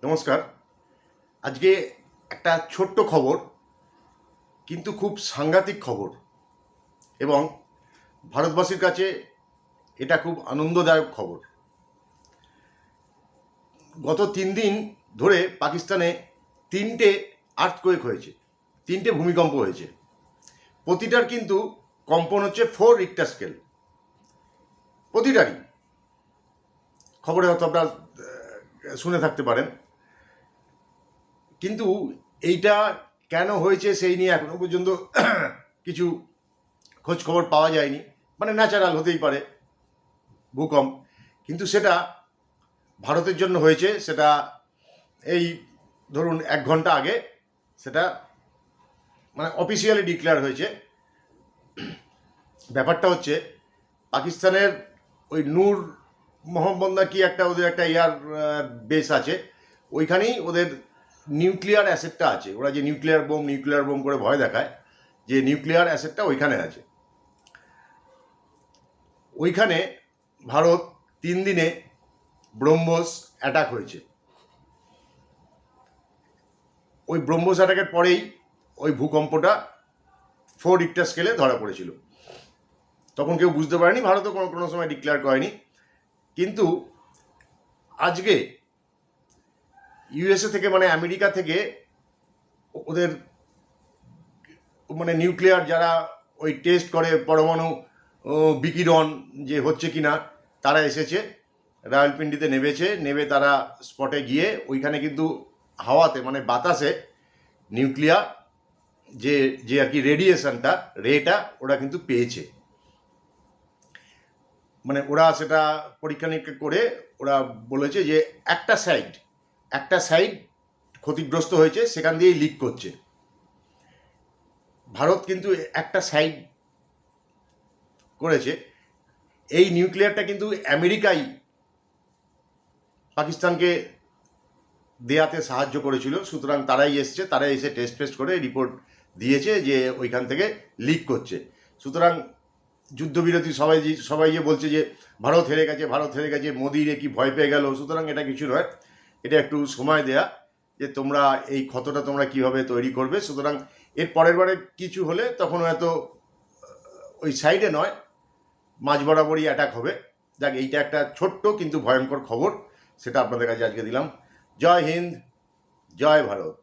নমস্কার। আজকে একটা ছোট্ট খবর, কিন্তু খুব সাংঘাতিক খবর, এবং ভারতবাসীর কাছে এটা খুব আনন্দদায়ক খবর। গত 3 দিন ধরে পাকিস্তানে 3টে আর্থকোয়েক হয়েছে, 3টে ভূমিকম্প হয়েছে। প্রতিটার কিন্তু কম্পন হচ্ছে 4 রিক্টার স্কেল, প্রতিটারই। খবরে হয়তো আপনারা শুনে থাকতে পারেন। কিন্তু এইটা কেন হয়েছে সেই নিয়ে এখনো পর্যন্ত কিছু খোঁজ খবর পাওয়া যায়নি। মানে ন্যাচারাল হতেই পারে ভূকম্প, কিন্তু সেটা ভারতের জন্য হয়েছে। সেটা এই ধরুন 1 ঘন্টা আগে সেটা মানে অফিসিয়ালি ডিক্লেয়ার হয়েছে। ব্যাপারটা হচ্ছে পাকিস্তানের ওই নূর মোহাম্মদ না কি একটা, ওদের একটা এয়ার বেস আছে, ওইখানেই ওদের নিউক্লিয়ার অ্যাসেটটা আছে। ওরা যে নিউক্লিয়ার বোম করে ভয় দেখায়, যে নিউক্লিয়ার অ্যাসেটটা ওইখানে আছে। ওইখানে ভারত 3 দিনে ব্রহ্মোস অ্যাটাক হয়েছে। ওই ব্রহ্মোস অ্যাটাকের পরেই ওই ভূকম্পটা 4 রিক্টার স্কেলে ধরা পড়েছিল। তখন কেউ বুঝতে পারেনি, ভারতও কোনো সময় ডিক্লেয়ার করেনি। কিন্তু আজকে ইউএসএ থেকে, মানে আমেরিকা থেকে, ওদের মানে নিউক্লিয়ার যারা ওই টেস্ট করে পরমাণু বিকিরণ যে হচ্ছে কিনা, তারা এসেছে, রাওয়ালপিন্ডিতে নেমে তারা স্পটে গিয়ে ওইখানে কিন্তু হাওয়াতে, মানে বাতাসে নিউক্লিয়ার যে যে আর কি রেডিয়েশনটা, রেটা ওরা কিন্তু পেয়েছে। মানে ওরা সেটা পরীক্ষা নিরীক্ষা করে ওরা বলেছে যে একটা সাইড ক্ষতিগ্রস্ত হয়েছে, সেখান দিয়েই লিক করছে। ভারত কিন্তু একটা সাইড করেছে। এই নিউক্লিয়ারটা কিন্তু আমেরিকাই পাকিস্তানকে দেয়াতে সাহায্য করেছিল। সুতরাং তারাই এসে টেস্ট করে রিপোর্ট দিয়েছে যে ওইখান থেকে লিক করছে। সুতরাং যুদ্ধবিরতি সবাই যে বলছে যে ভারত হেরে গেছে, মোদির কি ভয় পেয়ে গেল, সুতরাং এটা কিছু নয়। এটা একটু সময় দেয়া, যে তোমরা এই ক্ষতটা তোমরা কিভাবে তৈরি করবে। সুতরাং এর পরের বারে কিছু হলে তখন হয়তো ওই সাইডে নয়, মাঝ বরাবরই অ্যাটাক হবে। যাক, এইটা একটা ছোট্ট কিন্তু ভয়ঙ্কর খবর, সেটা আপনাদের কাছে আজকে দিলাম। জয় হিন্দ, জয় ভারত।